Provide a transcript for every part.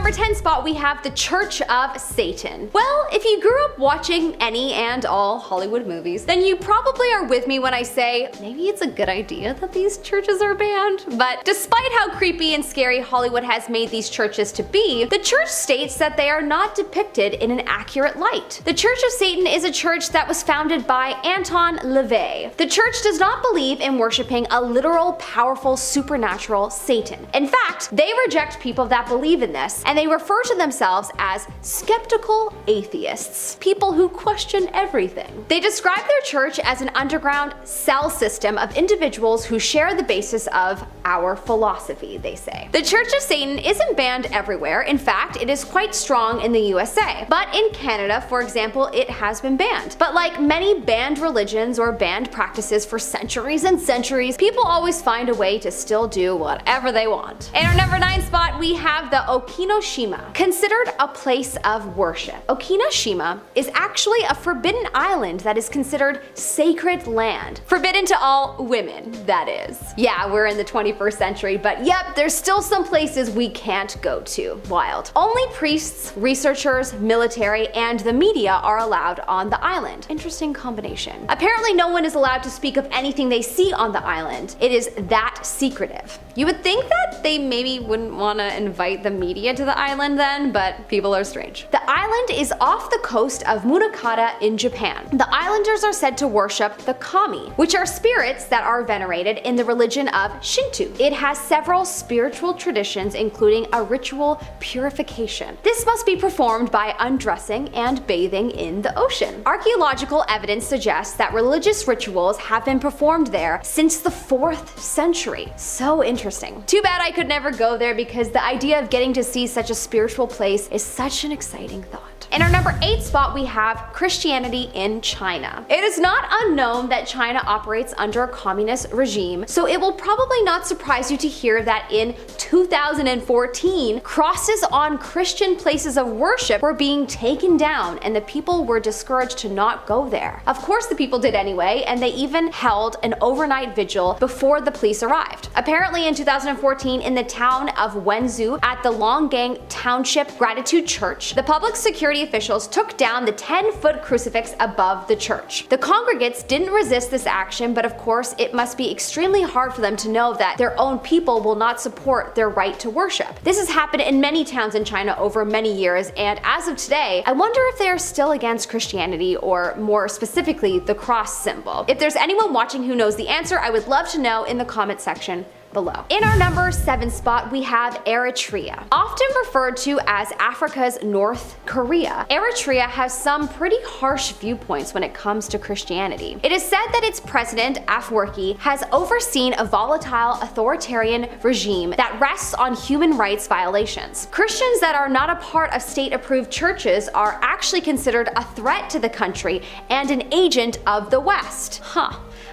number 10 spot, we have the Church of Satan. Well, if you grew up watching any and all Hollywood movies, then you probably are with me when I say maybe it's a good idea that these churches are banned. But despite how creepy and scary Hollywood has made these churches to be, the church states that they are not depicted in an accurate light. The Church of Satan is a church that was founded by Anton LaVey. The church does not believe in worshiping a literal, powerful, supernatural Satan. In fact, they reject people that believe in this, and they refer to themselves as skeptical atheists, people who question everything. They describe their church as an underground cell system of individuals who share the basis of our philosophy, they say. The Church of Satan isn't banned everywhere. In fact, it is quite strong in the USA. But in Canada, for example, it has been banned. But like many banned religions or banned practices for centuries and centuries, people always find a way to still do whatever they want. In our number 9 spot, we have the Okinoshima, considered a place of worship. Okinoshima is actually a forbidden island that is considered sacred land. Forbidden to all women, that is. Yeah, we're in the 21st century, but yep, there's still some places we can't go to. Wild. Only priests, researchers, military, and the media are allowed on the island. Interesting combination. Apparently no one is allowed to speak of anything they see on the island. It is that secretive. You would think that they maybe wouldn't want to invite the media to the island then, but people are strange. The island is off the coast of Munakata in Japan. The islanders are said to worship the kami, which are spirits that are venerated in the religion of Shinto. It has several spiritual traditions, including a ritual purification. This must be performed by undressing and bathing in the ocean. Archaeological evidence suggests that religious rituals have been performed there since the 4th century. So interesting. Too bad I could never go there because the idea of getting to see such a spiritual place is such an exciting thought. In our number 8 spot, we have Christianity in China. It is not unknown that China operates under a communist regime, so it will probably not surprise you to hear that in 2014, crosses on Christian places of worship were being taken down and the people were discouraged to not go there. Of course the people did anyway, and they even held an overnight vigil before the police arrived. Apparently in 2014, in the town of Wenzhou at the Longgang Township Gratitude Church, the public security officials took down the 10-foot crucifix above the church. The congregates didn't resist this action, but of course it must be extremely hard for them to know that their own people will not support their right to worship. This has happened in many towns in China over many years, and as of today, I wonder if they are still against Christianity, or more specifically, the cross symbol. If there's anyone watching who knows the answer, I would love to know in the comment section below. In our number 7 spot, we have Eritrea. Often referred to as Africa's North Korea, Eritrea has some pretty harsh viewpoints when it comes to Christianity. It is said that its president, Afwerki, has overseen a volatile authoritarian regime that rests on human rights violations. Christians that are not a part of state-approved churches are actually considered a threat to the country and an agent of the West.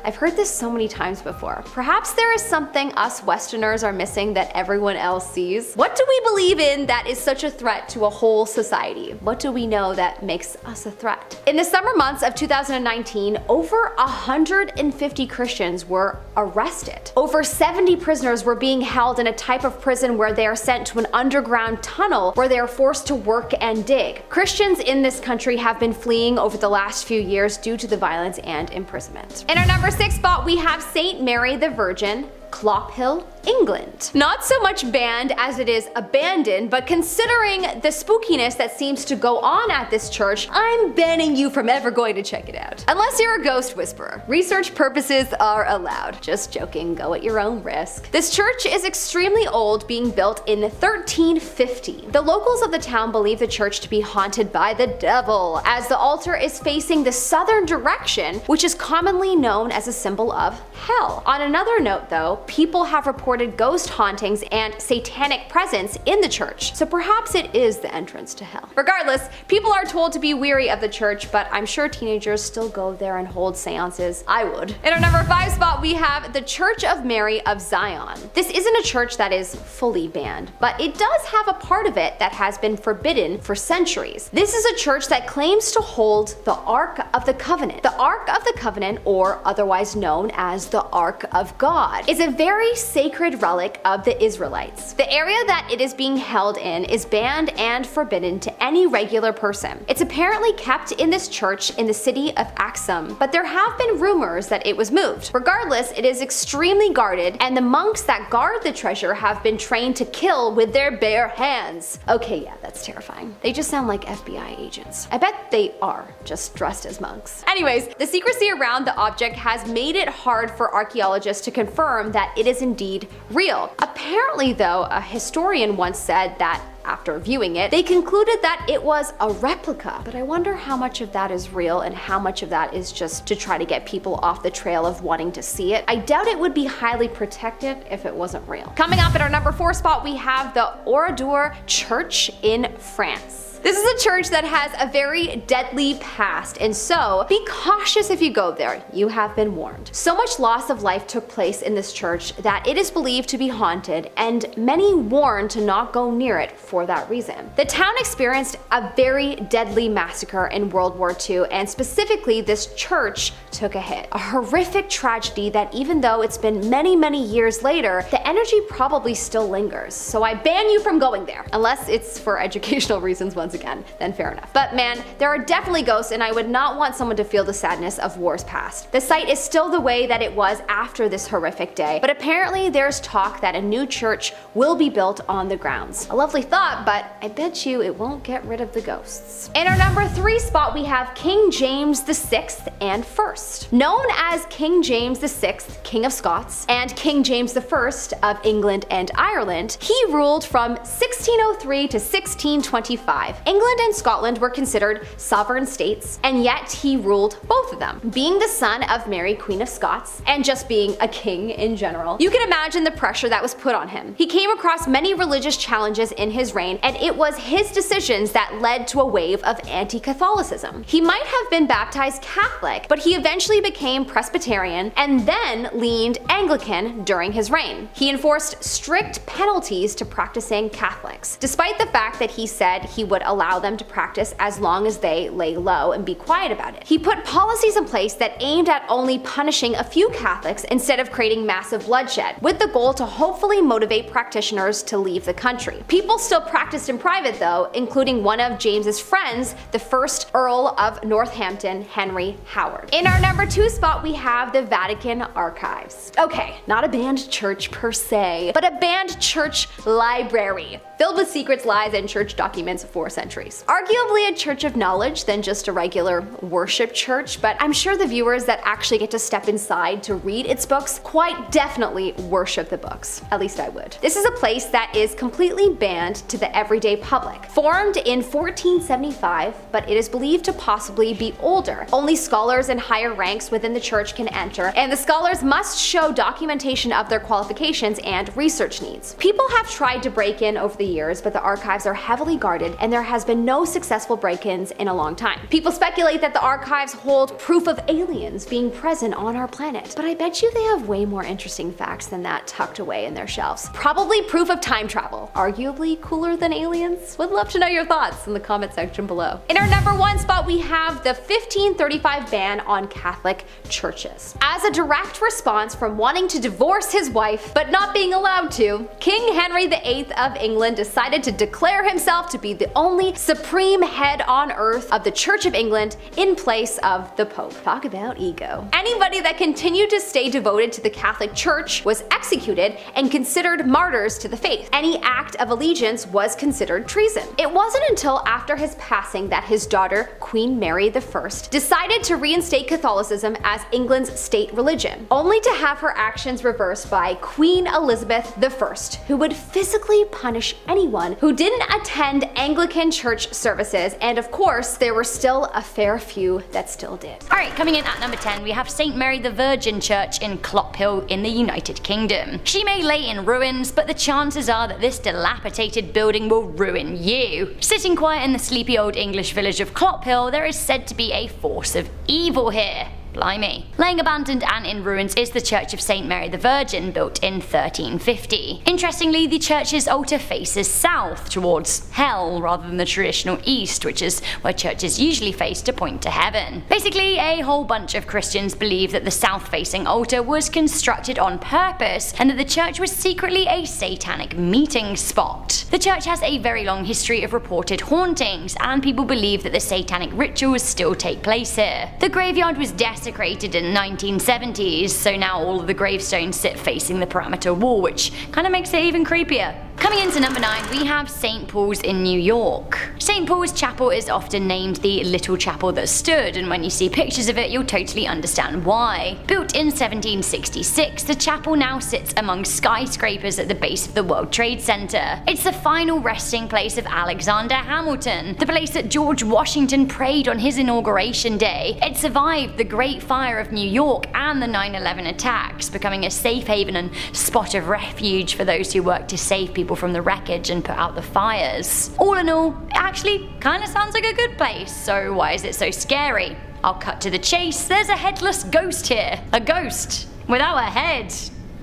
I've heard this so many times before. Perhaps there is something us Westerners are missing that everyone else sees. What do we believe in that is such a threat to a whole society? What do we know that makes us a threat? In the summer months of 2019, over 150 Christians were arrested. Over 70 prisoners were being held in a type of prison where they are sent to an underground tunnel where they are forced to work and dig. Christians in this country have been fleeing over the last few years due to the violence and imprisonment. In our number 6 spot, we have St. Mary the Virgin, Clophill, England. Not so much banned as it is abandoned, but considering the spookiness that seems to go on at this church, I'm banning you from ever going to check it out. Unless you're a ghost whisperer. Research purposes are allowed. Just joking, go at your own risk. This church is extremely old, being built in 1350. The locals of the town believe the church to be haunted by the devil, as the altar is facing the southern direction, which is commonly known as a symbol of hell. On another note though, people have reported ghost hauntings and satanic presence in the church, so perhaps it is the entrance to hell. Regardless, people are told to be weary of the church, but I'm sure teenagers still go there and hold seances. I would. In our number 5 spot, we have the Church of Mary of Zion. This isn't a church that is fully banned, but it does have a part of it that has been forbidden for centuries. This is a church that claims to hold the Ark of the Covenant. The Ark of the Covenant, or otherwise known as the Ark of God, is a very sacred sacred relic of the Israelites. The area that it is being held in is banned and forbidden to any regular person. It's apparently kept in this church in the city of Axum, but there have been rumors that it was moved. Regardless, it is extremely guarded, and the monks that guard the treasure have been trained to kill with their bare hands. Okay, yeah, that's terrifying. They just sound like FBI agents. I bet they are, just dressed as monks. Anyways, the secrecy around the object has made it hard for archaeologists to confirm that it is indeed real. Apparently though, a historian once said that after viewing it, they concluded that it was a replica. But I wonder how much of that is real and how much of that is just to try to get people off the trail of wanting to see it. I doubt it would be highly protected if it wasn't real. Coming up at our number 4 spot, we have the Oradour Church in France. This is a church that has a very deadly past, and so be cautious if you go there. You have been warned. So much loss of life took place in this church that it is believed to be haunted, and many warned to not go near it for that reason. The town experienced a very deadly massacre in World War II, and specifically this church took a hit. A horrific tragedy that even though it's been many years later, the energy probably still lingers. So I ban you from going there, unless it's for educational reasons once again, then fair enough. But man, there are definitely ghosts, and I would not want someone to feel the sadness of wars past. The site is still the way that it was after this horrific day, but apparently there's talk that a new church will be built on the grounds. A lovely thought, but I bet you it won't get rid of the ghosts. In our number 3 spot, we have King James VI and First. Known as King James VI, King of Scots, and King James I of England and Ireland, he ruled from 1603 to 1625. England and Scotland were considered sovereign states, and yet he ruled both of them. Being the son of Mary, Queen of Scots, and just being a king in general, you can imagine the pressure that was put on him. He came across many religious challenges in his reign, and it was his decisions that led to a wave of anti-Catholicism. He might have been baptized Catholic, but he eventually became Presbyterian and then leaned Anglican during his reign. He enforced strict penalties to practicing Catholics, despite the fact that he said he would allow them to practice as long as they lay low and be quiet about it. He put policies in place that aimed at only punishing a few Catholics instead of creating massive bloodshed, with the goal to hopefully motivate practitioners to leave the country. People still practiced in private though, including one of James's friends, the first Earl of Northampton, Henry Howard. In our number 2 spot, we have the Vatican Archives. Okay, not a banned church per se, but a banned church library, filled with secrets, lies, and church documents for centuries. Arguably a church of knowledge than just a regular worship church, but I'm sure the viewers that actually get to step inside to read its books quite definitely worship the books. At least I would. This is a place that is completely banned to the everyday public. Formed in 1475, but it is believed to possibly be older. Only scholars in higher ranks within the church can enter, and the scholars must show documentation of their qualifications and research needs. People have tried to break in over the years, but the archives are heavily guarded, and there has been no successful break-ins in a long time. People speculate that the archives hold proof of aliens being present on our planet, but I bet you they have way more interesting facts than that tucked away in their shelves. Probably proof of time travel. Arguably cooler than aliens? Would love to know your thoughts in the comment section below. In our number 1 spot, we have the 1535 ban on Catholic churches. As a direct response from wanting to divorce his wife, but not being allowed to, King Henry VIII of England decided to declare himself to be the only supreme head on earth of the Church of England in place of the Pope. Talk about ego. Anybody that continued to stay devoted to the Catholic Church was executed and considered martyrs to the faith. Any act of allegiance was considered treason. It wasn't until after his passing that his daughter, Queen Mary I, decided to reinstate Catholicism as England's state religion, only to have her actions reversed by Queen Elizabeth I, who would physically punish anyone who didn't attend Anglican church services, and of course, there were still a fair few that still did. Alright, coming in at number 10, we have St. Mary the Virgin Church in Clophill in the United Kingdom. She may lay in ruins, but the chances are that this dilapidated building will ruin you. Sitting quiet in the sleepy old English village of Clophill, there is said to be a force of evil here. Blimey. Laying abandoned and in ruins is the Church of St. Mary the Virgin, built in 1350. Interestingly, the church's altar faces south, towards hell, rather than the traditional east, which is where churches usually face to point to heaven. Basically, a whole bunch of Christians believe that the south-facing altar was constructed on purpose, and that the church was secretly a satanic meeting spot. The church has a very long history of reported hauntings, and people believe that the satanic rituals still take place here. The graveyard was desecrated in the 1970s, so now all of the gravestones sit facing the perimeter wall, which kind of makes it even creepier. Coming into number 9, we have St. Paul's in New York. St. Paul's Chapel is often named the Little Chapel That Stood, and when you see pictures of it, you'll totally understand why. Built in 1766, the chapel now sits among skyscrapers at the base of the World Trade Center. It's the final resting place of Alexander Hamilton, the place that George Washington prayed on his inauguration day. It survived the Great Fire of New York and the 9/11 attacks, becoming a safe haven and spot of refuge for those who work to save people from the wreckage and put out the fires. All in all, it actually kinda sounds like a good place, so why is it so scary? I'll cut to the chase. There's a headless ghost here. A ghost without a head.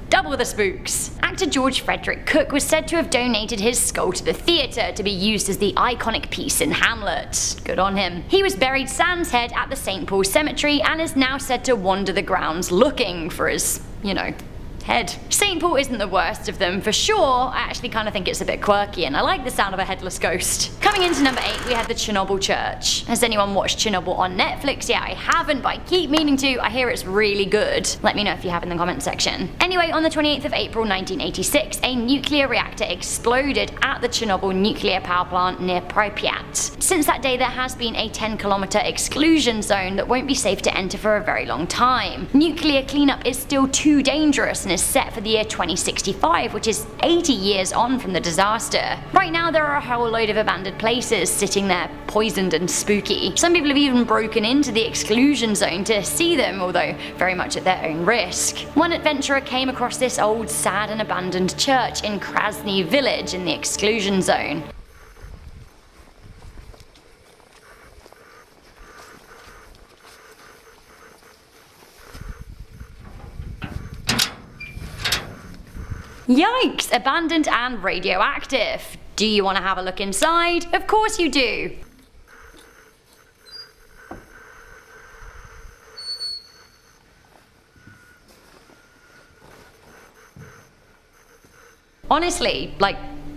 Double the spooks. Actor George Frederick Cook was said to have donated his skull to the theatre to be used as the iconic piece in Hamlet. Good on him. He was buried sans head at the St. Paul Cemetery and is now said to wander the grounds looking for his, head. St. Paul isn't the worst of them for sure. I actually kind of think it's a bit quirky and I like the sound of a headless ghost. Coming into number 8, we have the Chernobyl Church. Has anyone watched Chernobyl on Netflix? Yeah, I haven't, but I keep meaning to. I hear it's really good. Let me know if you have in the comment section. Anyway, on the 28th of April 1986, a nuclear reactor exploded at the Chernobyl nuclear power plant near Pripyat. Since that day, there has been a 10-kilometer exclusion zone that won't be safe to enter for a very long time. Nuclear cleanup is still too dangerous and is set for the year 2065, which is 80 years on from the disaster. Right now, there are a whole load of abandoned places sitting there, poisoned and spooky. Some people have even broken into the exclusion zone to see them, although very much at their own risk. One adventurer came across this old, sad and abandoned church in Krasny village in the exclusion zone. Yikes! Abandoned and radioactive. Do you want to have a look inside? Of course you do! Honestly,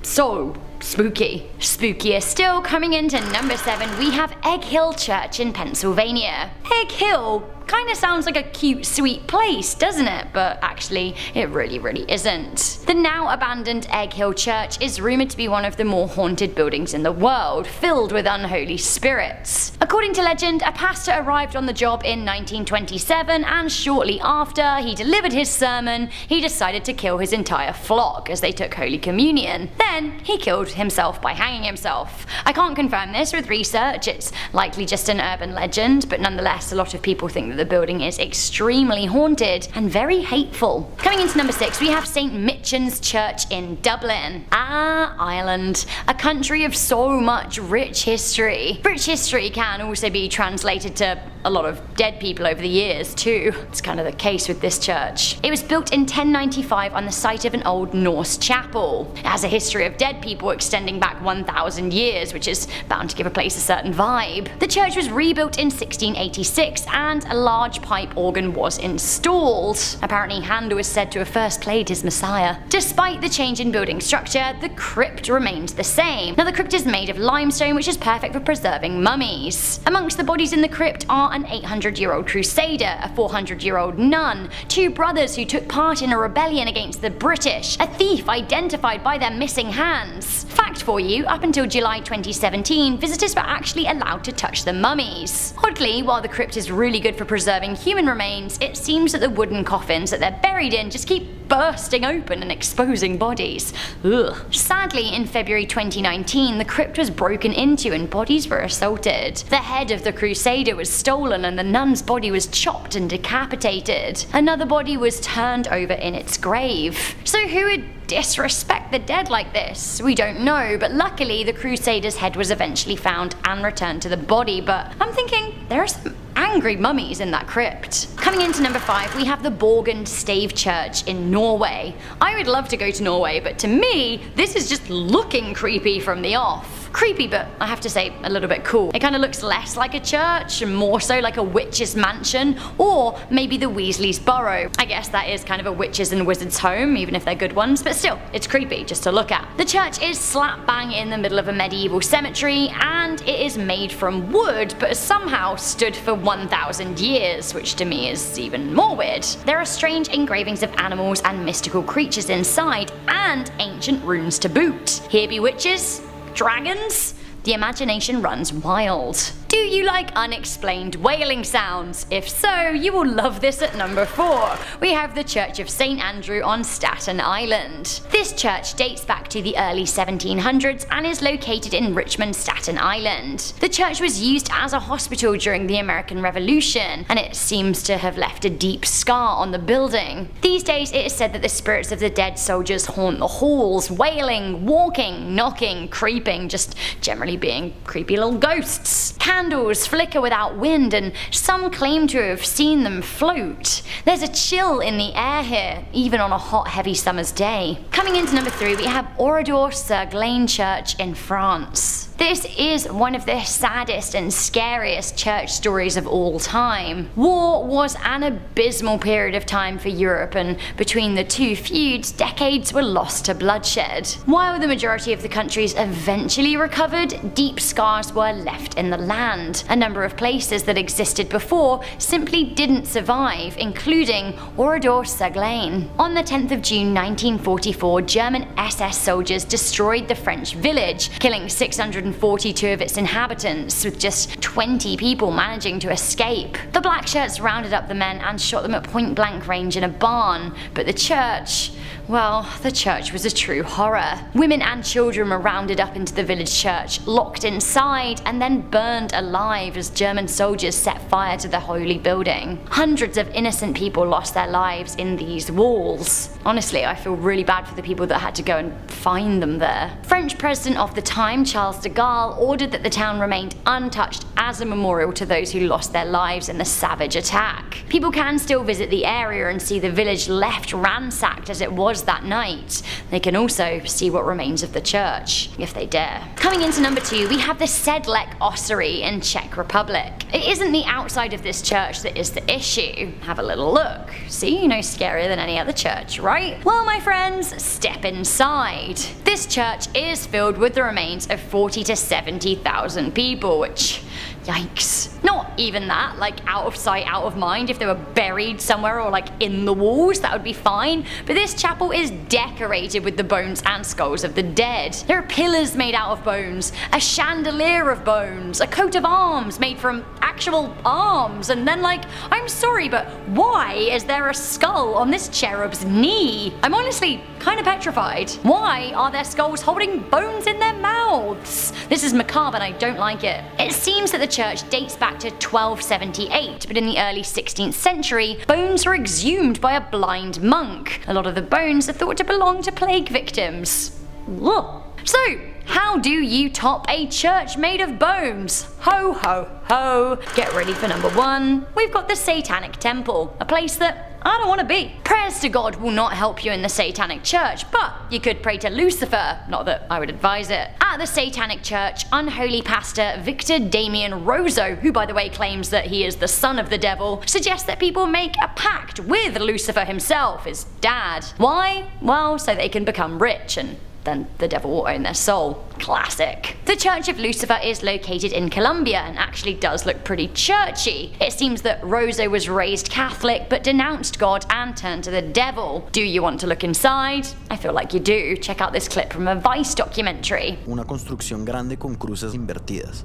so spooky. Spookier still, coming into number 7, we have Egg Hill Church in Pennsylvania. Egg Hill kinda sounds like a cute, sweet place, doesn't it? But actually, it really isn't. The now abandoned Egg Hill Church is rumored to be one of the more haunted buildings in the world, filled with unholy spirits. According to legend, a pastor arrived on the job in 1927, and shortly after he delivered his sermon, he decided to kill his entire flock as they took Holy Communion. Then, he killed himself by hanging himself. I can't confirm this with research, it's likely just an urban legend, but nonetheless, a lot of people think that the building is extremely haunted and very hateful. Coming into number 6, we have St. Michan's Church in Dublin. Ireland. A country of so much rich history. Rich history can also be translated to a lot of dead people over the years too. It's kind of the case with this church. It was built in 1095 on the site of an old Norse chapel. It has a history of dead people extending back 1,000 years, which is bound to give a place a certain vibe. The church was rebuilt in 1686 and a large pipe organ was installed. Apparently Handel is said to have first played his Messiah. Despite the change in building structure, the crypt remains the same. Now the crypt is made of limestone, which is perfect for preserving mummies. Amongst the bodies in the crypt are an 800-year-old crusader, a 400-year-old nun, 2 brothers who took part in a rebellion against the British, a thief identified by their missing hands. Fact for you, up until July 2017, visitors were actually allowed to touch the mummies. Oddly, while the crypt is really good for preserving human remains, it seems that the wooden coffins that they're buried in just keep bursting open and exposing bodies. Ugh. Sadly, in February 2019, the crypt was broken into and bodies were assaulted. The head of the crusader was stolen and the nun's body was chopped and decapitated. Another body was turned over in its grave. So who would disrespect the dead like this? We don't know, but luckily the crusader's head was eventually found and returned to the body. But I'm thinking, there are some hungry mummies in that crypt. Coming into number 5, we have the Borgund Stave Church in Norway. I would love to go to Norway, but to me, this is just looking creepy from the off. Creepy, but I have to say a little bit cool. It kind of looks less like a church and more so like a witch's mansion, or maybe the Weasley's burrow. I guess that is kind of a witch's and wizard's home, even if they're good ones, but still, it's creepy just to look at. The church is slap bang in the middle of a medieval cemetery, and it is made from wood, but has somehow stood for 1,000 years, which to me is even more weird. There are strange engravings of animals and mystical creatures inside, and ancient runes to boot. Here be witches? Dragons? The imagination runs wild. Do you like unexplained wailing sounds? If so, you will love this at number 4. We have the Church of St. Andrew on Staten Island. This church dates back to the early 1700s and is located in Richmond, Staten Island. The church was used as a hospital during the American Revolution, and it seems to have left a deep scar on the building. These days, it is said that the spirits of the dead soldiers haunt the halls, wailing, walking, knocking, creeping, just generally being creepy little ghosts. Candles flicker without wind, and some claim to have seen them float. There's a chill in the air here, even on a hot, heavy summer's day. Coming into number 3, we have Oradour-sur-Glane Church in France. This is one of the saddest and scariest church stories of all time. War was an abysmal period of time for Europe, and between the two feuds, decades were lost to bloodshed. While the majority of the countries eventually recovered, deep scars were left in the land. A number of places that existed before simply didn't survive, including Oradour-sur-Glane. On the 10th of June 1944, German SS soldiers destroyed the French village, killing 642 of its inhabitants, with just 20 people managing to escape. The black shirts rounded up the men and shot them at point blank range in a barn, but the church was a true horror. Women and children were rounded up into the village church, locked inside, and then burned alive as German soldiers set fire to the holy building. Hundreds of innocent people lost their lives in these walls. Honestly, I feel really bad for the people that had to go and find them there. French president of the time, Charles de Gaulle, ordered that the town remained untouched as a memorial to those who lost their lives in the savage attack. People can still visit the area and see the village left ransacked as it was that night. They can also see what remains of the church, if they dare. Coming into number 2, we have the Sedlec Ossuary in Czech Republic. It isn't the outside of this church that is the issue. Have a little look. See, no scarier than any other church, right? Well, my friends, step inside. This church is filled with the remains of 40 to 70,000 people, which, yikes. Not even that, like out of sight, out of mind. If they were buried somewhere or like in the walls, that would be fine. But this chapel is decorated with the bones and skulls of the dead. There are pillars made out of bones, a chandelier of bones, a coat of arms made from actual arms, and then I'm sorry, but why is there a skull on this cherub's knee? I'm honestly kind of petrified. Why are their skulls holding bones in their mouths? This is macabre and I don't like it. It seems that the church dates back to 1278, but in the early 16th century, bones were exhumed by a blind monk. A lot of the bones are thought to belong to plague victims. Ugh. So, how do you top a church made of bones? Ho ho ho. Get ready for number 1. We've got the Satanic Temple, a place that I don't want to be. Prayers to God will not help you in the Satanic Church, but you could pray to Lucifer, not that I would advise it. At the Satanic Church, unholy pastor Victor Damien Rosso, who by the way claims that he is the son of the devil, suggests that people make a pact with Lucifer himself, his dad. Why? Well, so they can become rich, and then the devil will own their soul. Classic. The Church of Lucifer is located in Colombia and actually does look pretty churchy. It seems that Rosso was raised Catholic but denounced God and turned to the devil. Do you want to look inside? I feel like you do. Check out this clip from a Vice documentary. Una construcción grande con cruces invertidas.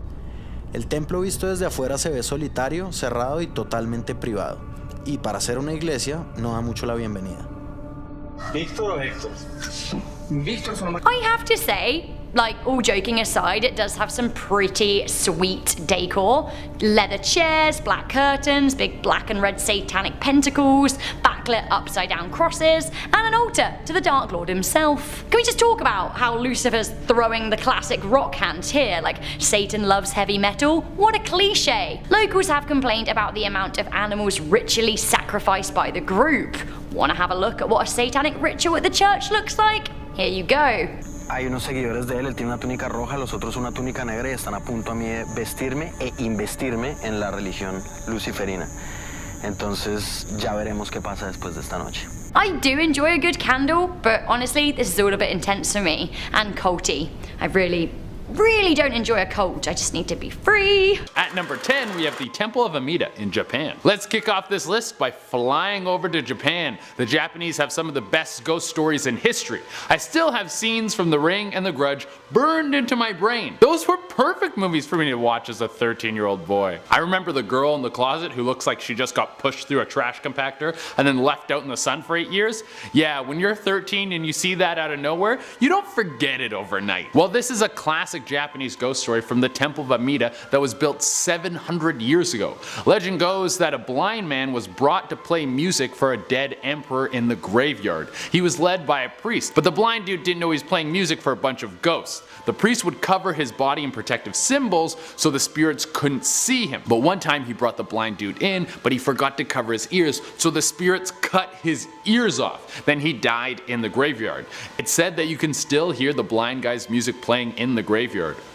El templo visto desde afuera se ve solitario, cerrado y totalmente privado. Y para ser una iglesia no da mucho la bienvenida. Víctor o Héctor? I have to say, Like, all joking aside, it does have some pretty sweet decor. Leather chairs, black curtains, big black and red satanic pentacles, backlit upside down crosses, and an altar to the Dark Lord himself. Can we just talk about how Lucifer's throwing the classic rock hand here, like Satan loves heavy metal? What a cliche! Locals have complained about the amount of animals ritually sacrificed by the group. Wanna have a look at what a satanic ritual at the church looks like? Here you go. Hay unos seguidores de él tiene una túnica roja, los otros una túnica negra y están a punto a mí de vestirme e investirme en la religión luciferina. Entonces ya veremos qué pasa después de esta noche. I do enjoy a good candle, but honestly, this is all a bit intense for me, and culty. I really don't enjoy a cult, I just need to be free. At number 10, we have the Temple of Amida in Japan. Let's kick off this list by flying over to Japan. The Japanese have some of the best ghost stories in history. I still have scenes from The Ring and The Grudge burned into my brain. Those were perfect movies for me to watch as a 13-year-old boy. I remember the girl in the closet who looks like she just got pushed through a trash compactor and then left out in the sun for 8 years. Yeah, when you're 13 and you see that out of nowhere, you don't forget it overnight. Well, this is a classic Japanese ghost story from the Temple of Amida that was built 700 years ago. Legend goes that a blind man was brought to play music for a dead emperor in the graveyard. He was led by a priest, but the blind dude didn't know he was playing music for a bunch of ghosts. The priest would cover his body in protective symbols so the spirits couldn't see him. But one time he brought the blind dude in, but he forgot to cover his ears, so the spirits cut his ears off. Then he died in the graveyard. It's said that you can still hear the blind guy's music playing in the graveyard.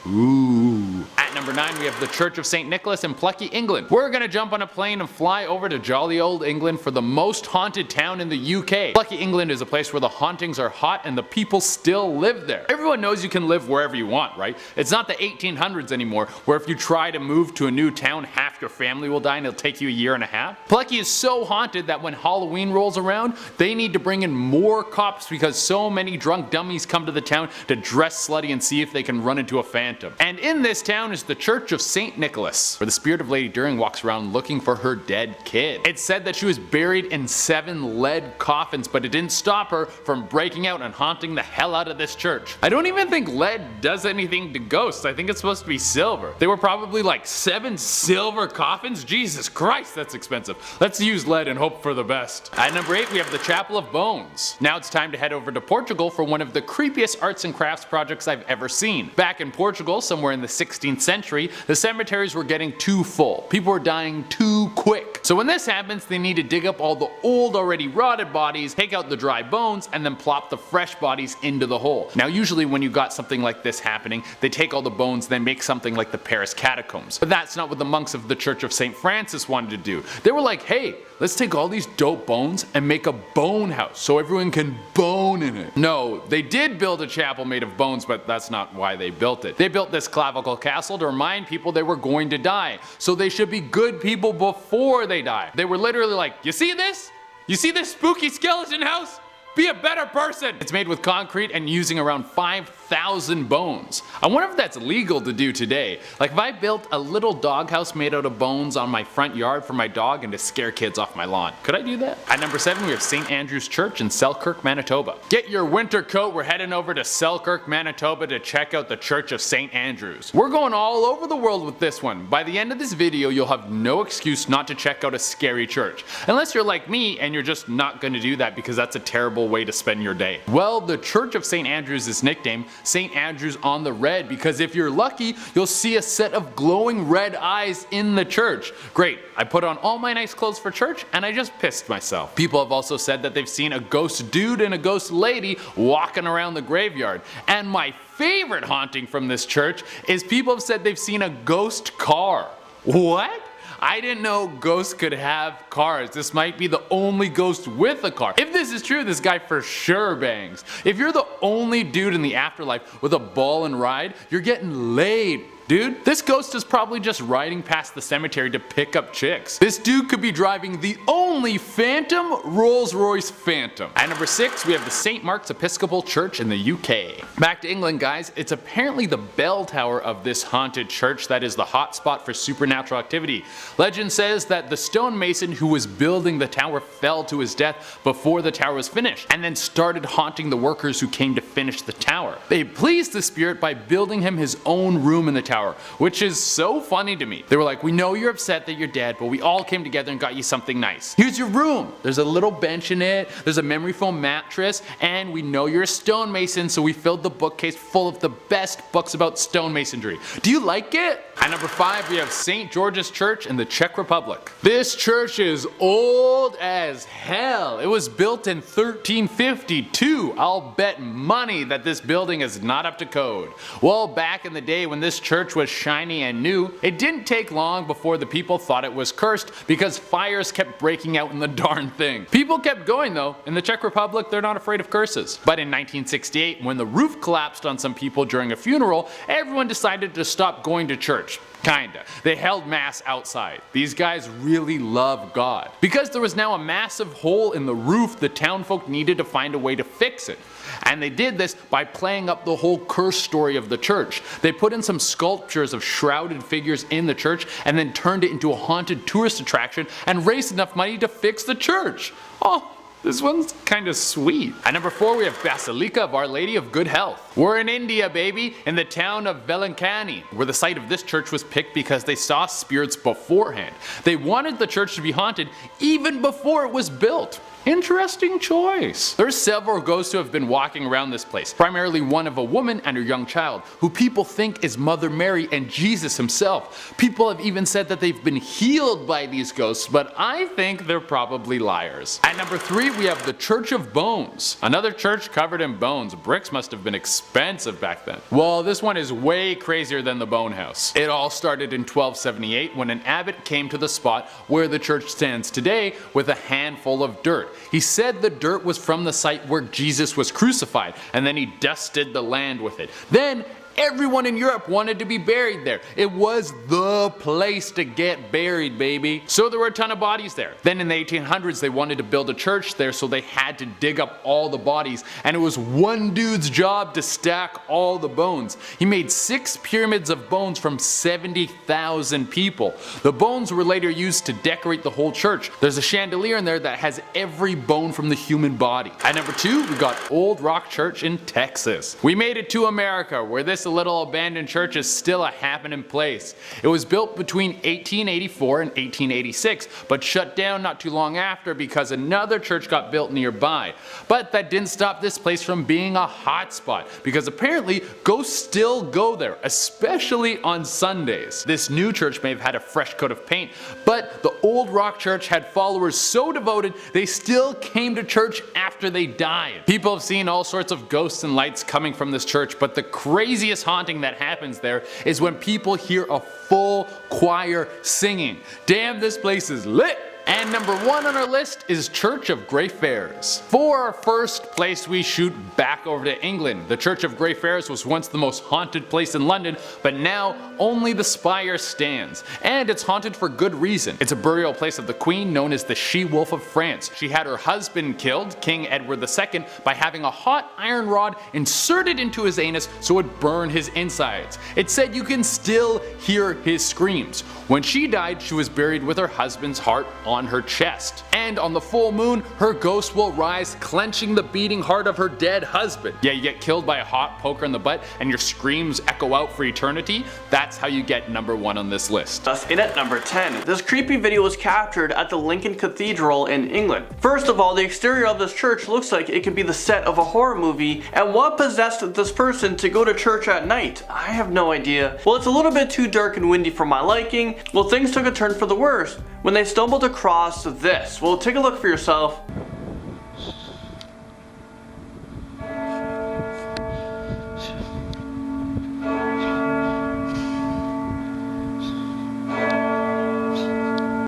Ooh. At number 9, we have the Church of St. Nicholas in Plucky, England. We're gonna jump on a plane and fly over to jolly old England for the most haunted town in the UK. Plucky, England is a place where the hauntings are hot and the people still live there. Everyone knows you can live wherever you want, right? It's not the 1800s anymore, where if you try to move to a new town, half your family will die and it'll take you a year and a half. Plucky is so haunted that when Halloween rolls around, they need to bring in more cops because so many drunk dummies come to the town to dress slutty and see if they can run into a phantom. And in this town is the Church of St. Nicholas, where the spirit of Lady Deering walks around looking for her dead kid. It's said that she was buried in 7 lead coffins, but it didn't stop her from breaking out and haunting the hell out of this church. I don't even think lead does anything to ghosts. I think it's supposed to be silver. They were probably like 7 silver coffins? Jesus Christ, that's expensive. Let's use lead and hope for the best. At number 8, we have the Chapel of Bones. Now it's time to head over to Portugal for one of the creepiest arts and crafts projects I've ever seen. Back in Portugal, somewhere in the 16th century, the cemeteries were getting too full. People were dying too quick. So when this happens, they need to dig up all the old, already rotted bodies, take out the dry bones, and then plop the fresh bodies into the hole. Now usually when you got something like this happening, they take all the bones, then make something like the Paris catacombs. But that's not what the monks of the Church of St. Francis wanted to do. They were like, hey, let's take all these dope bones and make a bone house so everyone can bone in it. No, they did build a chapel made of bones, but that's not why they built it. They built this clavicle castle to remind people they were going to die, so they should be good people before they die. They were literally like, you see this? You see this spooky skeleton house? Be a better person! It's made with concrete and using around 5,000 bones. I wonder if that's legal to do today. Like if I built a little doghouse made out of bones on my front yard for my dog and to scare kids off my lawn. Could I do that? At number 7, we have St. Andrew's Church in Selkirk, Manitoba. Get your winter coat, we're heading over to Selkirk, Manitoba to check out the Church of St. Andrew's. We're going all over the world with this one. By the end of this video, you'll have no excuse not to check out a scary church. Unless you're like me and you're just not going to do that because that's a terrible way to spend your day. Well, the Church of St. Andrews is nicknamed St. Andrews on the Red because if you're lucky, you'll see a set of glowing red eyes in the church. Great, I put on all my nice clothes for church and I just pissed myself. People have also said that they've seen a ghost dude and a ghost lady walking around the graveyard. And my favorite haunting from this church is people have said they've seen a ghost car. What? I didn't know ghosts could have cars. This might be the only ghost with a car. If this is true, this guy for sure bangs. If you're the only dude in the afterlife with a ball and ride, you're getting laid. Dude, this ghost is probably just riding past the cemetery to pick up chicks. This dude could be driving the only Phantom Rolls-Royce Phantom. At number 6, we have the St. Mark's Episcopal Church in the UK. Back to England, guys. It's apparently the bell tower of this haunted church that is the hotspot for supernatural activity. Legend says that the stonemason who was building the tower fell to his death before the tower was finished, and then started haunting the workers who came to finish the tower. They pleased the spirit by building him his own room in the tower, which is so funny to me. They were like, we know you're upset that you're dead, but we all came together and got you something nice. Here's your room. There's a little bench in it, there's a memory foam mattress, and we know you're a stonemason, so we filled the bookcase full of the best books about stonemasonry. Do you like it? At number 5, we have St. George's Church in the Czech Republic. This church is old as hell. It was built in 1352. I'll bet money that this building is not up to code. Well, back in the day when this church was shiny and new, it didn't take long before the people thought it was cursed because fires kept breaking out in the darn thing. People kept going though. In the Czech Republic, they're not afraid of curses. But in 1968, when the roof collapsed on some people during a funeral, everyone decided to stop going to church. Kinda. They held mass outside. These guys really love God. Because there was now a massive hole in the roof, the townfolk needed to find a way to fix it. And they did this by playing up the whole curse story of the church. They put in some sculptures of shrouded figures in the church and then turned it into a haunted tourist attraction and raised enough money to fix the church. Oh, this one's kinda sweet. At number 4, we have Basilica of Our Lady of Good Health. We're in India, baby, in the town of Velankani, where the site of this church was picked because they saw spirits beforehand. They wanted the church to be haunted even before it was built. Interesting choice. There's several ghosts who have been walking around this place, primarily one of a woman and her young child, who people think is Mother Mary and Jesus himself. People have even said that they've been healed by these ghosts, but I think they're probably liars. At number 3, we have the Church of Bones. Another church covered in bones. Bricks must have been expensive back then. Well, this one is way crazier than the Bone House. It all started in 1278 when an abbot came to the spot where the church stands today with a handful of dirt. He said the dirt was from the site where Jesus was crucified, and then he dusted the land with it. Then everyone in Europe wanted to be buried there. It was the place to get buried, baby. So there were a ton of bodies there. Then in the 1800s they wanted to build a church there, so they had to dig up all the bodies, and it was one dude's job to stack all the bones. He made 6 pyramids of bones from 70,000 people. The bones were later used to decorate the whole church. There's a chandelier in there that has every bone from the human body. At number 2, we got Old Rock Church in Texas. We made it to America, where this little abandoned church is still a happening place. It was built between 1884 and 1886, but shut down not too long after because another church got built nearby. But that didn't stop this place from being a hotspot, because apparently ghosts still go there, especially on Sundays. This new church may have had a fresh coat of paint, but the Old Rock Church had followers so devoted they still came to church after they died. People have seen all sorts of ghosts and lights coming from this church, but the craziest haunting that happens there is when people hear a full choir singing. Damn, this place is lit! And number 1 on our list is Church of Greyfriars. For our first place, we shoot back over to England. The Church of Greyfriars was once the most haunted place in London, but now only the spire stands. And it's haunted for good reason. It's a burial place of the Queen known as the She-Wolf of France. She had her husband killed, King Edward II, by having a hot iron rod inserted into his anus so it would burn his insides. It's said you can still hear his screams. When she died, she was buried with her husband's heart on her chest. And on the full moon, her ghost will rise, clenching the beating heart of her dead husband. Yeah, you get killed by a hot poker in the butt and your screams echo out for eternity. That's how you get number 1 on this list. Thus in at number 10, this creepy video was captured at the Lincoln Cathedral in England. First of all, the exterior of this church looks like it could be the set of a horror movie, and what possessed this person to go to church at night? I have no idea. Well, it's a little bit too dark and windy for my liking. Well, things took a turn for the worse when they stumbled across this. Well, take a look for yourself.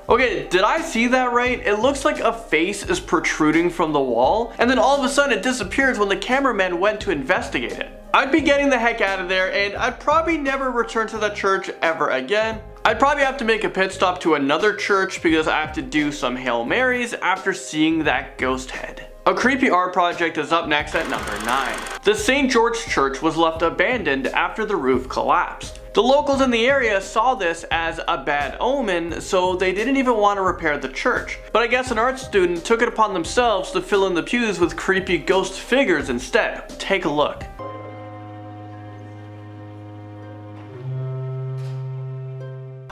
Okay, did I see that right? It looks like a face is protruding from the wall, and then all of a sudden it disappears when the cameraman went to investigate it. I'd be getting the heck out of there, and I'd probably never return to that church ever again. I'd probably have to make a pit stop to another church because I have to do some Hail Marys after seeing that ghost head. A creepy art project is up next at number 9. The St. George Church was left abandoned after the roof collapsed. The locals in the area saw this as a bad omen, so they didn't even want to repair the church. But I guess an art student took it upon themselves to fill in the pews with creepy ghost figures instead. Take a look.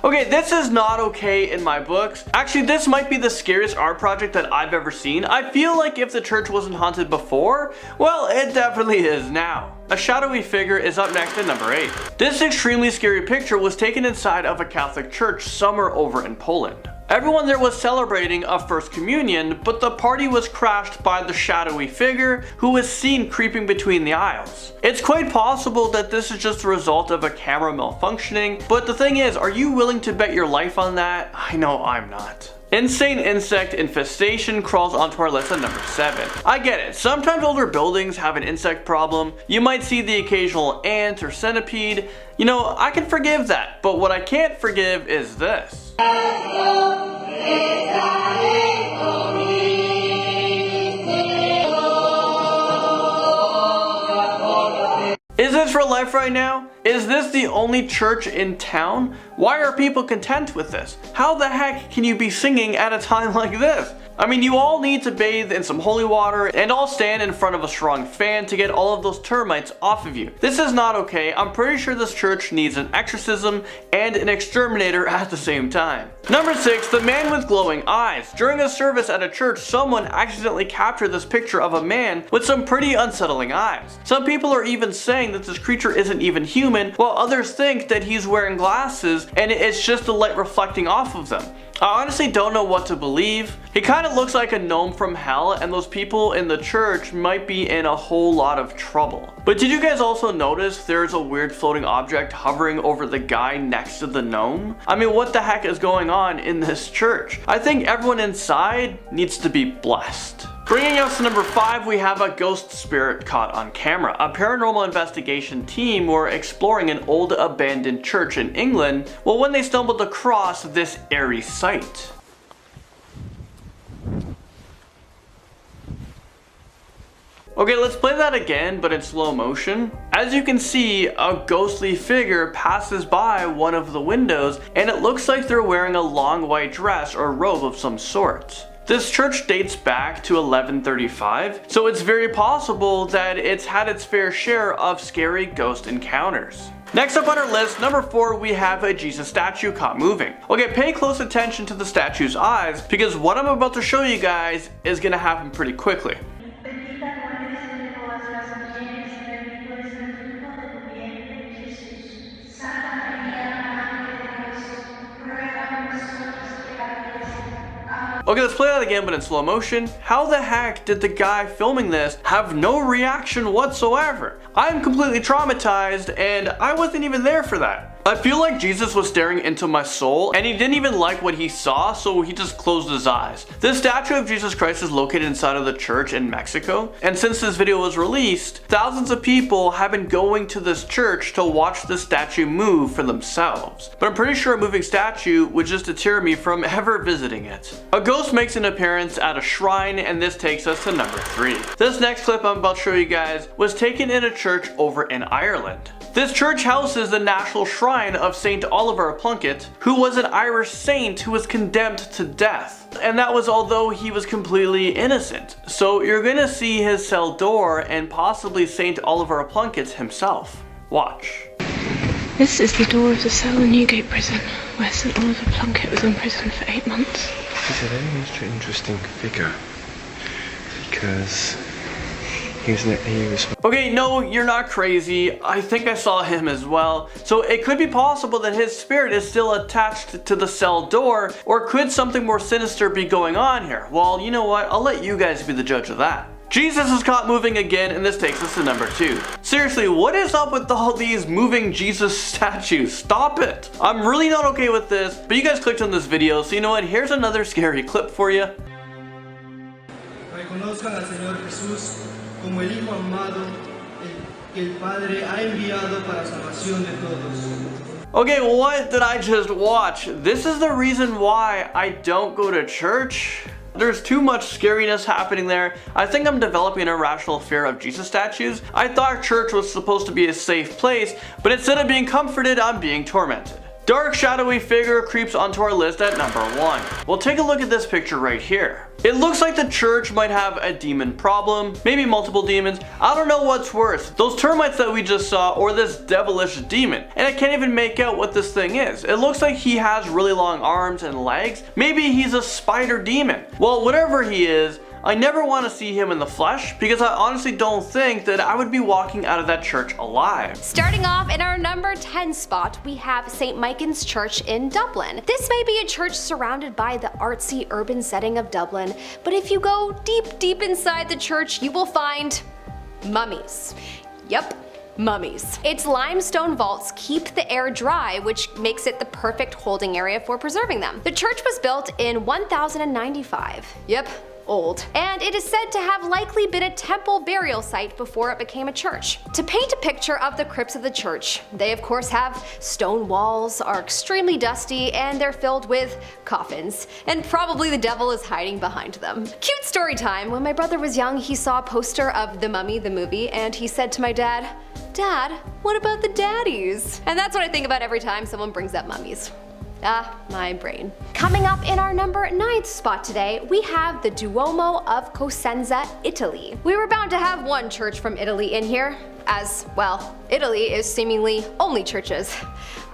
Okay, this is not okay in my books. Actually, this might be the scariest art project that I've ever seen. I feel like if the church wasn't haunted before, well, it definitely is now. A shadowy figure is up next at number 8. This extremely scary picture was taken inside of a Catholic church somewhere over in Poland. Everyone there was celebrating a first communion, but the party was crashed by the shadowy figure who was seen creeping between the aisles. It's quite possible that this is just a result of a camera malfunctioning, but the thing is, are you willing to bet your life on that? I know I'm not. Insane insect infestation crawls onto our list at number 7. I get it, sometimes older buildings have an insect problem. You might see the occasional ant or centipede. You know, I can forgive that, but what I can't forgive is this. Is this real life right now? Is this the only church in town? Why are people content with this? How the heck can you be singing at a time like this? I mean, you all need to bathe in some holy water and all stand in front of a strong fan to get all of those termites off of you. This is not okay. I'm pretty sure this church needs an exorcism and an exterminator at the same time. Number 6, the man with glowing eyes. During a service at a church, someone accidentally captured this picture of a man with some pretty unsettling eyes. Some people are even saying that this creature isn't even human, while others think that he's wearing glasses and it's just the light reflecting off of them. I honestly don't know what to believe. He kind of looks like a gnome from hell, and those people in the church might be in a whole lot of trouble. But did you guys also notice there's a weird floating object hovering over the guy next to the gnome? I mean, what the heck is going on in this church? I think everyone inside needs to be blessed. Bringing us to number 5, we have a ghost spirit caught on camera. A paranormal investigation team were exploring an old abandoned church in England, well, when they stumbled across this eerie sight. Okay, let's play that again, but in slow motion. As you can see, a ghostly figure passes by one of the windows, and it looks like they're wearing a long white dress or robe of some sort. This church dates back to 1135, so it's very possible that it's had its fair share of scary ghost encounters. Next up on our list, number 4, we have a Jesus statue caught moving. Okay, pay close attention to the statue's eyes, because what I'm about to show you guys is gonna happen pretty quickly. Okay, let's play that again, but in slow motion. How the heck did the guy filming this have no reaction whatsoever? I'm completely traumatized, and I wasn't even there for that. I feel like Jesus was staring into my soul, and he didn't even like what he saw, so he just closed his eyes. This statue of Jesus Christ is located inside of the church in Mexico, and since this video was released, thousands of people have been going to this church to watch the statue move for themselves. But I'm pretty sure a moving statue would just deter me from ever visiting it. A ghost makes an appearance at a shrine, and this takes us to number 3. This next clip I'm about to show you guys was taken in a church over in Ireland. This church houses the national shrine of St. Oliver Plunkett, who was an Irish saint who was condemned to death. And that was although he was completely innocent. So you're gonna see his cell door and possibly St. Oliver Plunkett himself. Watch. This is the door of the cell in Newgate Prison, where St. Oliver Plunkett was in prison for 8 months. He's a very interesting figure, because he was... Okay, no, you're not crazy. I think I saw him as well. So it could be possible that his spirit is still attached to the cell door, or could something more sinister be going on here? Well, you know what? I'll let you guys be the judge of that. Jesus is caught moving again, and this takes us to number 2. Seriously, what is up with all these moving Jesus statues? Stop it! I'm really not okay with this, but you guys clicked on this video, so you know what? Here's another scary clip for you. Reconozcan al Señor Jesús como el Hijo amado, que el Padre ha enviado para salvación de todos. Okay, what did I just watch? This is the reason why I don't go to church? There's too much scariness happening there. I think I'm developing an irrational fear of Jesus statues. I thought church was supposed to be a safe place, but instead of being comforted, I'm being tormented. Dark shadowy figure creeps onto our list at number 1. Well, take a look at this picture right here. It looks like the church might have a demon problem, maybe multiple demons. I don't know what's worse, those termites that we just saw or this devilish demon. And I can't even make out what this thing is. It looks like he has really long arms and legs. Maybe he's a spider demon. Well, whatever he is, I never want to see him in the flesh because I honestly don't think that I would be walking out of that church alive. Starting off in our number 10 spot, we have St. Michan's Church in Dublin. This may be a church surrounded by the artsy urban setting of Dublin, but if you go deep inside the church, you will find mummies. Yep. Mummies. Its limestone vaults keep the air dry, which makes it the perfect holding area for preserving them. The church was built in 1095. Yep. Old. And it is said to have likely been a temple burial site before it became a church. To paint a picture of the crypts of the church, they of course have stone walls, are extremely dusty, and they're filled with coffins. And probably the devil is hiding behind them. Cute story time. When my brother was young, he saw a poster of The Mummy, the movie, and he said to my dad, "Dad, what about the daddies?" And that's what I think about every time someone brings up mummies. Ah, my brain. Coming up in our number 9th spot today, we have the Duomo of Cosenza, Italy. We were bound to have one church from Italy in here, as, well, Italy is seemingly only churches.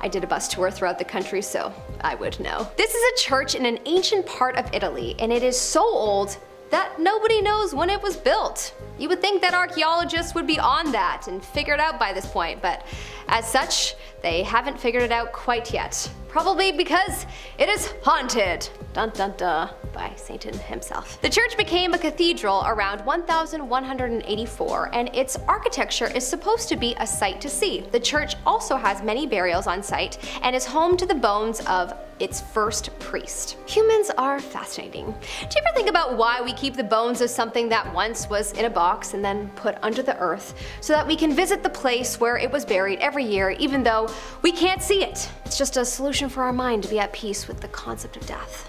I did a bus tour throughout the country, so I would know. This is a church in an ancient part of Italy, and it is so old that nobody knows when it was built. You would think that archaeologists would be on that and figure it out by this point, but as such, they haven't figured it out quite yet. Probably because it is haunted. Dun dun dun. By Satan himself. The church became a cathedral around 1184, and its architecture is supposed to be a sight to see. The church also has many burials on site and is home to the bones of its first priest. Humans are fascinating. Do you ever think about why we keep the bones of something that once was in a box and then put under the earth so that we can visit the place where it was buried every year even though we can't see it? It's just a solution for our mind to be at peace with the concept of death.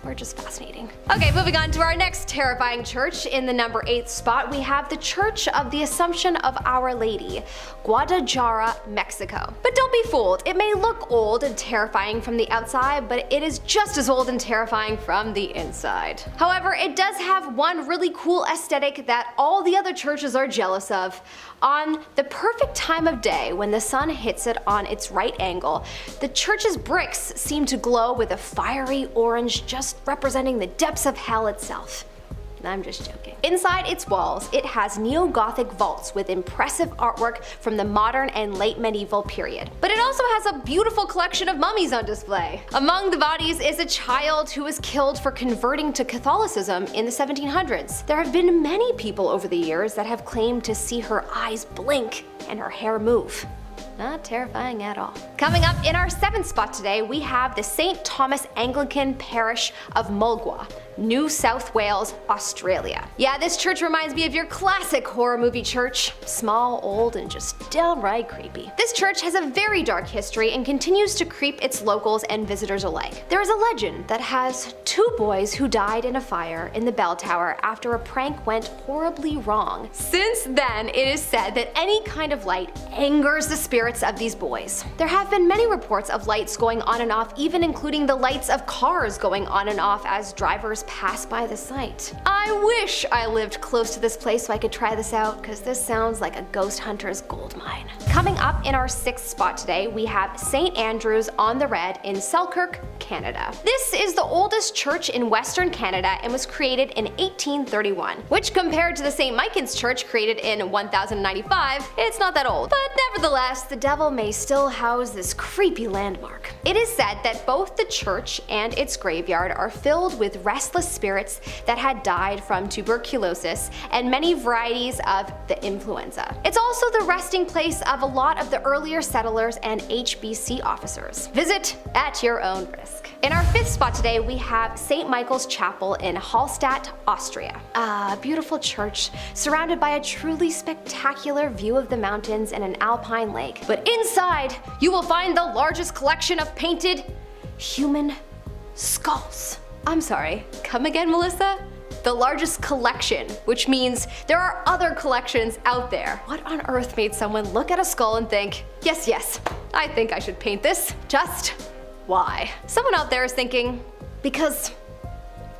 We're just fascinating. Okay, moving on to our next terrifying church. In the number 8th spot, we have the Church of the Assumption of Our Lady, Guadalajara, Mexico. But don't be fooled. It may look old and terrifying from the outside, but it is just as old and terrifying from the inside. However, it does have one really cool aesthetic that all the other churches are jealous of. On the perfect time of day, when the sun hits it on its right angle, the church's bricks seem to glow with a fiery orange, just representing the depths of hell itself. I'm just joking. Inside its walls, it has neo-Gothic vaults with impressive artwork from the modern and late medieval period. But it also has a beautiful collection of mummies on display. Among the bodies is a child who was killed for converting to Catholicism in the 1700s. There have been many people over the years that have claimed to see her eyes blink and her hair move. Not terrifying at all. Coming up in our 7th spot today, we have the St. Thomas Anglican Parish of Mulgwa, New South Wales, Australia. Yeah, this church reminds me of your classic horror movie church. Small, old, and just downright creepy. This church has a very dark history and continues to creep its locals and visitors alike. There is a legend that has 2 boys who died in a fire in the bell tower after a prank went horribly wrong. Since then, it is said that any kind of light angers the spirits of these boys. There have been many reports of lights going on and off, even including the lights of cars going on and off as drivers pass by the site. I wish I lived close to this place so I could try this out, because this sounds like a ghost hunter's gold mine. Coming up in our 6th spot today, we have St. Andrew's on the Red in Selkirk, Canada. This is the oldest church in Western Canada and was created in 1831, which compared to the St. Michan's Church created in 1095, it's not that old. But nevertheless, the devil may still house this creepy landmark. It is said that both the church and its graveyard are filled with restless restless spirits that had died from tuberculosis and many varieties of the influenza. It's also the resting place of a lot of the earlier settlers and HBC officers. Visit at your own risk. In our fifth spot today, we have St. Michael's Chapel in Hallstatt, Austria. A beautiful church surrounded by a truly spectacular view of the mountains and an alpine lake. But inside, you will find the largest collection of painted human skulls. I'm sorry, come again, Melissa? The largest collection, which means there are other collections out there. What on earth made someone look at a skull and think, yes, I think I should paint this? Just why? Someone out there is thinking, because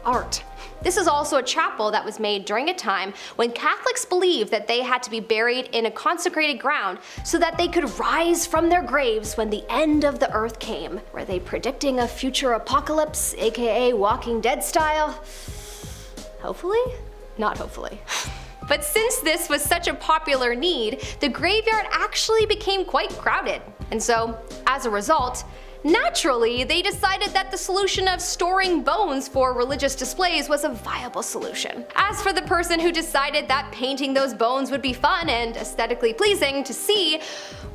art. This is also a chapel that was made during a time when Catholics believed that they had to be buried in a consecrated ground so that they could rise from their graves when the end of the earth came. Were they predicting a future apocalypse, aka Walking Dead style? Hopefully? Not hopefully. But since this was such a popular need, the graveyard actually became quite crowded. And so, as a result, naturally, they decided that the solution of storing bones for religious displays was a viable solution. As for the person who decided that painting those bones would be fun and aesthetically pleasing to see,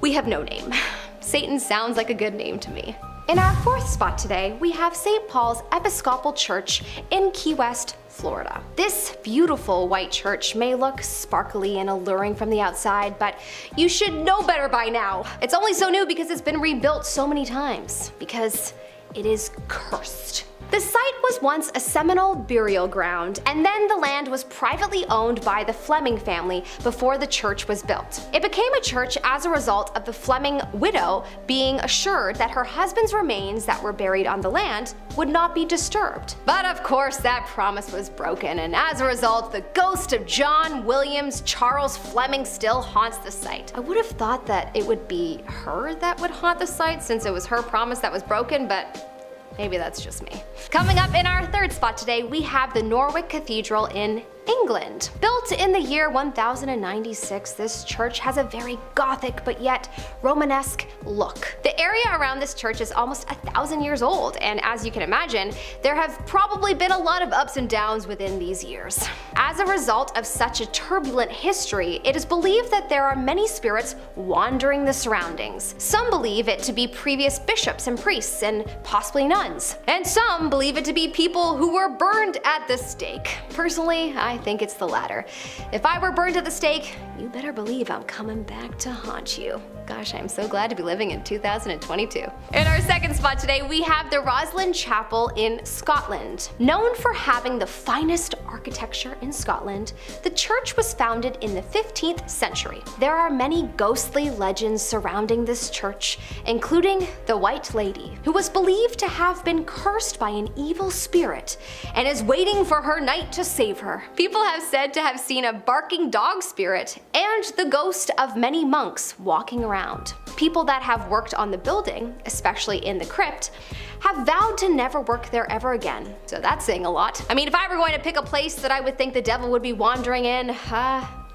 we have no name. Satan sounds like a good name to me. In our fourth spot today, we have St. Paul's Episcopal Church in Key West, Florida. This beautiful white church may look sparkly and alluring from the outside, but you should know better by now. It's only so new because it's been rebuilt so many times, because it is cursed. The site was once a Seminole burial ground, and then the land was privately owned by the Fleming family before the church was built. It became a church as a result of the Fleming widow being assured that her husband's remains that were buried on the land would not be disturbed. But of course that promise was broken, and as a result, the ghost of John Williams Charles Fleming still haunts the site. I would have thought that it would be her that would haunt the site since it was her promise that was broken, but maybe that's just me. Coming up in our third spot today, we have the Norwich Cathedral in England. Built in the year 1096, this church has a very Gothic but yet Romanesque look. The area around this church is almost 1,000 years old, and as you can imagine, there have probably been a lot of ups and downs within these years. As a result of such a turbulent history, it is believed that there are many spirits wandering the surroundings. Some believe it to be previous bishops and priests and possibly nuns, and some believe it to be people who were burned at the stake. Personally, I think it's the latter. If I were burned at the stake, you better believe I'm coming back to haunt you. Gosh, I'm so glad to be living in 2022. In our second spot today, we have the Rosslyn Chapel in Scotland. Known for having the finest architecture in Scotland, the church was founded in the 15th century. There are many ghostly legends surrounding this church, including the White Lady, who was believed to have been cursed by an evil spirit and is waiting for her knight to save her. People have said to have seen a barking dog spirit and the ghost of many monks walking around. People that have worked on the building, especially in the crypt, have vowed to never work there ever again. So that's saying a lot. I mean, if I were going to pick a place that I would think the devil would be wandering in,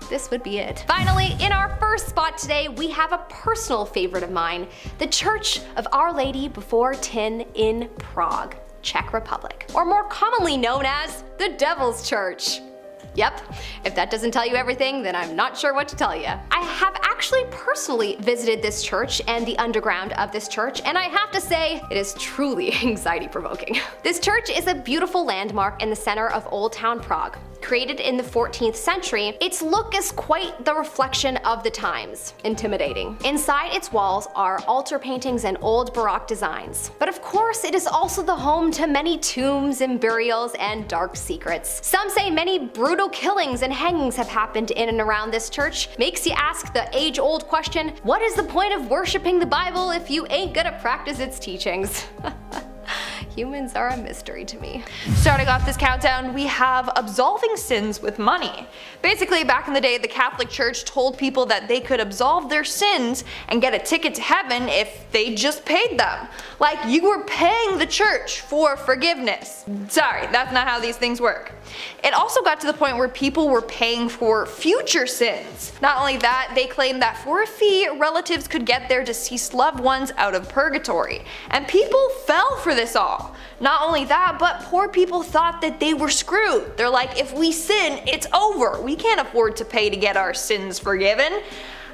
this would be it. Finally, in our first spot today, we have a personal favorite of mine, the Church of Our Lady Before Tin in Prague, Czech Republic, or more commonly known as the Devil's Church. Yep, if that doesn't tell you everything, then I'm not sure what to tell you. I have actually personally visited this church and the underground of this church, and I have to say, it is truly anxiety-provoking. This church is a beautiful landmark in the center of Old Town Prague. Created in the 14th century, its look is quite the reflection of the times. Intimidating. Inside its walls are altar paintings and old Baroque designs. But of course, it is also the home to many tombs and burials and dark secrets. Some say many brutal killings and hangings have happened in and around this church. Makes you ask the age-old question, what is the point of worshiping the Bible if you ain't gonna practice its teachings? Humans are a mystery to me. Starting off this countdown, we have absolving sins with money. Basically, back in the day, the Catholic Church told people that they could absolve their sins and get a ticket to heaven if they just paid them. Like, you were paying the church for forgiveness. Sorry, that's not how these things work. It also got to the point where people were paying for future sins. Not only that, they claimed that for a fee, relatives could get their deceased loved ones out of purgatory. And people fell for this all. all. Not only that, but poor people thought that they were screwed. They're like, if we sin, it's over. We can't afford to pay to get our sins forgiven.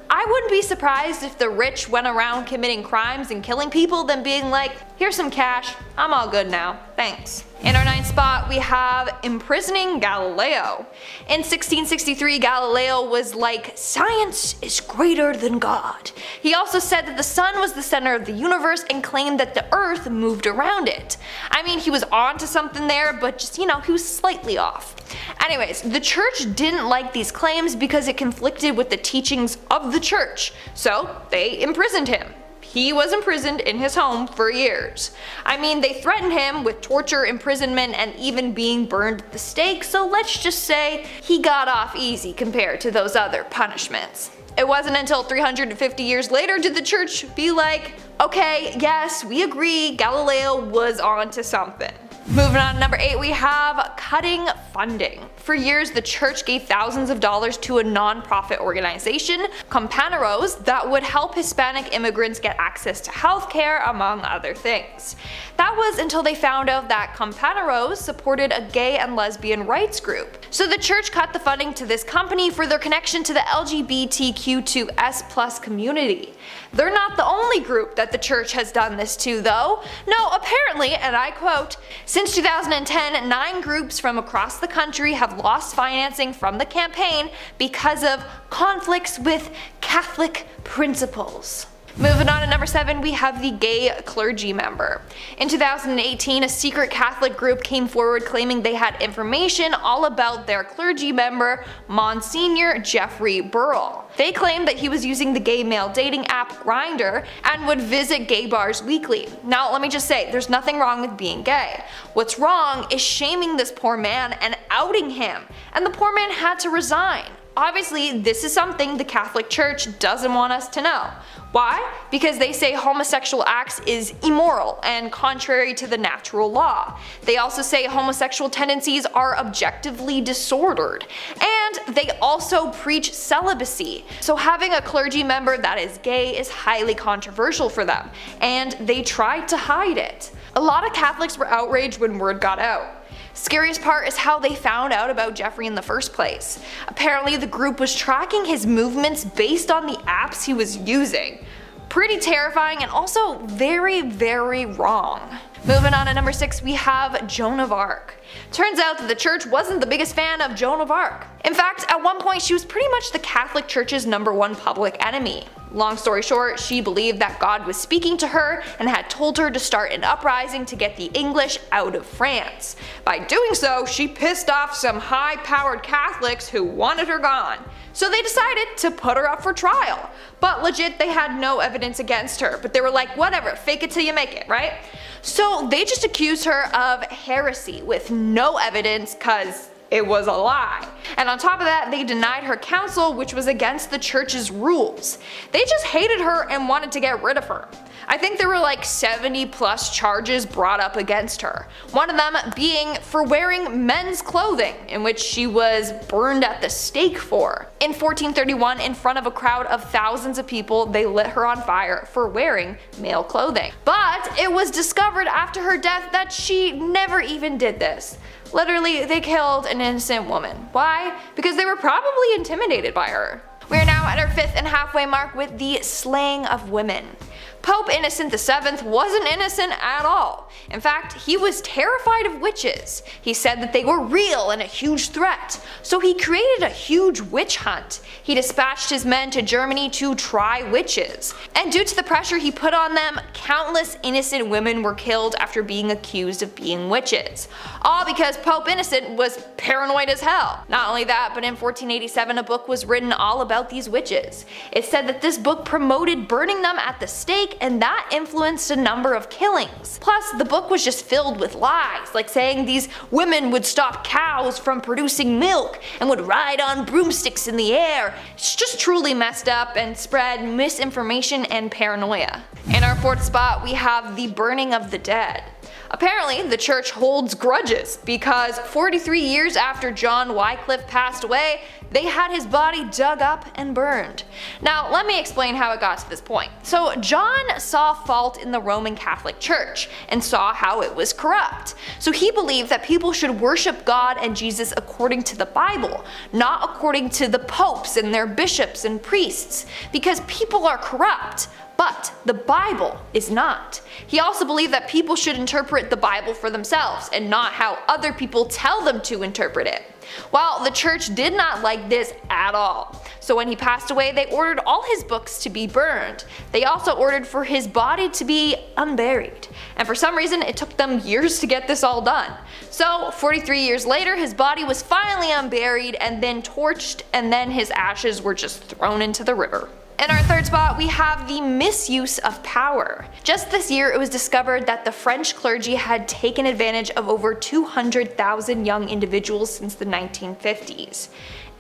I wouldn't be surprised if the rich went around committing crimes and killing people, then being like, here's some cash, I'm all good now, thanks. In our 9th spot, we have imprisoning Galileo. In 1663, Galileo was like, science is greater than God. He also said that the sun was the center of the universe and claimed that the earth moved around it. I mean, he was onto something there, but just, he was slightly off. Anyways, the church didn't like these claims because it conflicted with the teachings of the church, so they imprisoned him. He was imprisoned in his home for years. I mean, they threatened him with torture, imprisonment, and even being burned at the stake, so let's just say he got off easy compared to those other punishments. It wasn't until 350 years later did the church be like, okay, yes, we agree, Galileo was onto something. Moving on to number 8, we have cutting funding. For years, the church gave thousands of dollars to a non-profit organization, Cathedral, that would help Hispanic immigrants get access to healthcare, among other things. That was until they found out that Cathedral supported a gay and lesbian rights group. So the church cut the funding to this company for their connection to the LGBTQ2S+ community. They're not the only group that the church has done this to though. No, apparently, and I quote, since 2010, 9 groups from across the country have lost financing from the campaign because of conflicts with Catholic principles. Moving on to number 7, we have the gay clergy member. In 2018, a secret Catholic group came forward claiming they had information all about their clergy member, Monsignor Jeffrey Burrell. They claimed that he was using the gay male dating app Grindr and would visit gay bars weekly. Now let me just say, there's nothing wrong with being gay. What's wrong is shaming this poor man and outing him, and the poor man had to resign. Obviously, this is something the Catholic Church doesn't want us to know. Why? Because they say homosexual acts is immoral and contrary to the natural law. They also say homosexual tendencies are objectively disordered. And they also preach celibacy. So having a clergy member that is gay is highly controversial for them, and they tried to hide it. A lot of Catholics were outraged when word got out. Scariest part is how they found out about Jeffrey in the first place. Apparently the group was tracking his movements based on the apps he was using. Pretty terrifying and also very, very wrong. Moving on to number 6, we have Joan of Arc. Turns out that the church wasn't the biggest fan of Joan of Arc. In fact, at one point she was pretty much the Catholic Church's #1 public enemy. Long story short, she believed that God was speaking to her and had told her to start an uprising to get the English out of France. By doing so, she pissed off some high-powered Catholics who wanted her gone. So they decided to put her up for trial. But legit, they had no evidence against her, but they were like, whatever, fake it till you make it, right? So they just accused her of heresy with no evidence cause it was a lie. And on top of that, they denied her counsel, which was against the church's rules. They just hated her and wanted to get rid of her. I think there were like 70+ charges brought up against her. One of them being for wearing men's clothing, in which she was burned at the stake for. In 1431, in front of a crowd of thousands of people, they lit her on fire for wearing male clothing. But it was discovered after her death that she never even did this. Literally, they killed an innocent woman. Why? Because they were probably intimidated by her. We are now at our 5th and halfway mark with the slaying of women. Pope Innocent VII wasn't innocent at all. In fact, he was terrified of witches. He said that they were real and a huge threat, so he created a huge witch hunt. He dispatched his men to Germany to try witches, and due to the pressure he put on them, countless innocent women were killed after being accused of being witches. All because Pope Innocent was paranoid as hell. Not only that, but in 1487 a book was written all about these witches. It said that this book promoted burning them at the stake, and that influenced a number of killings. Plus, the book was just filled with lies, like saying these women would stop cows from producing milk and would ride on broomsticks in the air. It's just truly messed up and spread misinformation and paranoia. In our 4th spot, we have the burning of the dead. Apparently, the church holds grudges because 43 years after John Wycliffe passed away, they had his body dug up and burned. Now, let me explain how it got to this point. So, John saw fault in the Roman Catholic Church and saw how it was corrupt. So he believed that people should worship God and Jesus according to the Bible, not according to the popes and their bishops and priests, because people are corrupt. But the Bible is not. He also believed that people should interpret the Bible for themselves and not how other people tell them to interpret it. Well, the church did not like this at all. So when he passed away, they ordered all his books to be burned. They also ordered for his body to be unburied. And for some reason, it took them years to get this all done. So 43 years later, his body was finally unburied and then torched, and then his ashes were just thrown into the river. In our third spot, we have the misuse of power. Just this year, it was discovered that the French clergy had taken advantage of over 200,000 young individuals since the 1950s.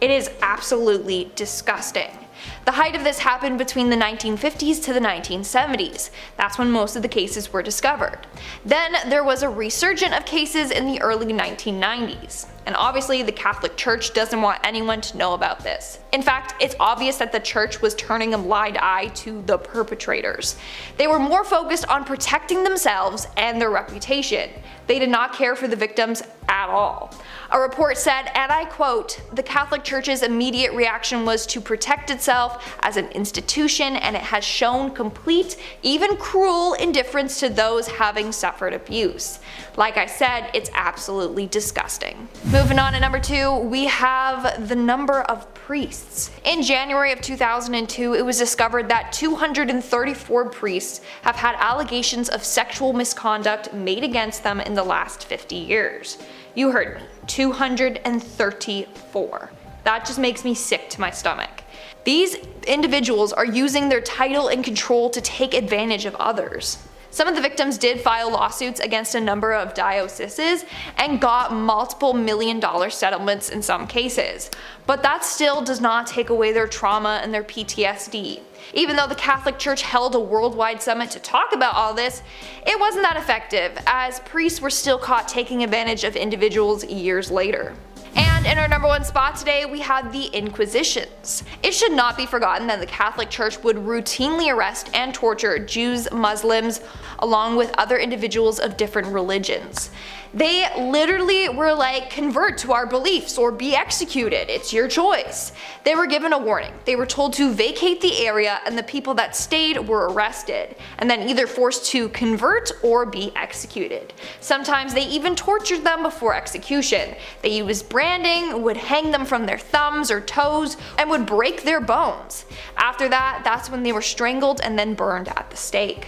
It is absolutely disgusting. The height of this happened between the 1950s to the 1970s. That's when most of the cases were discovered. Then there was a resurgence of cases in the early 1990s. And obviously the Catholic Church doesn't want anyone to know about this. In fact, it's obvious that the church was turning a blind eye to the perpetrators. They were more focused on protecting themselves and their reputation. They did not care for the victims at all. A report said, and I quote, "The Catholic Church's immediate reaction was to protect itself as an institution, and it has shown complete, even cruel indifference to those having suffered abuse." Like I said, it's absolutely disgusting. Moving on to number 2, we have the number of priests. In January of 2002, it was discovered that 234 priests have had allegations of sexual misconduct made against them in the last 50 years. You heard me, 234. That just makes me sick to my stomach. These individuals are using their title and control to take advantage of others. Some of the victims did file lawsuits against a number of dioceses and got multiple $1-million settlements in some cases. But that still does not take away their trauma and their PTSD. Even though the Catholic Church held a worldwide summit to talk about all this, it wasn't that effective, as priests were still caught taking advantage of individuals years later. And in our number 1 spot today, we have the Inquisitions. It should not be forgotten that the Catholic Church would routinely arrest and torture Jews, Muslims, along with other individuals of different religions. They literally were like, convert to our beliefs or be executed, it's your choice. They were given a warning. They were told to vacate the area, and the people that stayed were arrested, and then either forced to convert or be executed. Sometimes they even tortured them before execution. They used branding, would hang them from their thumbs or toes, and would break their bones. After that, that's when they were strangled and then burned at the stake.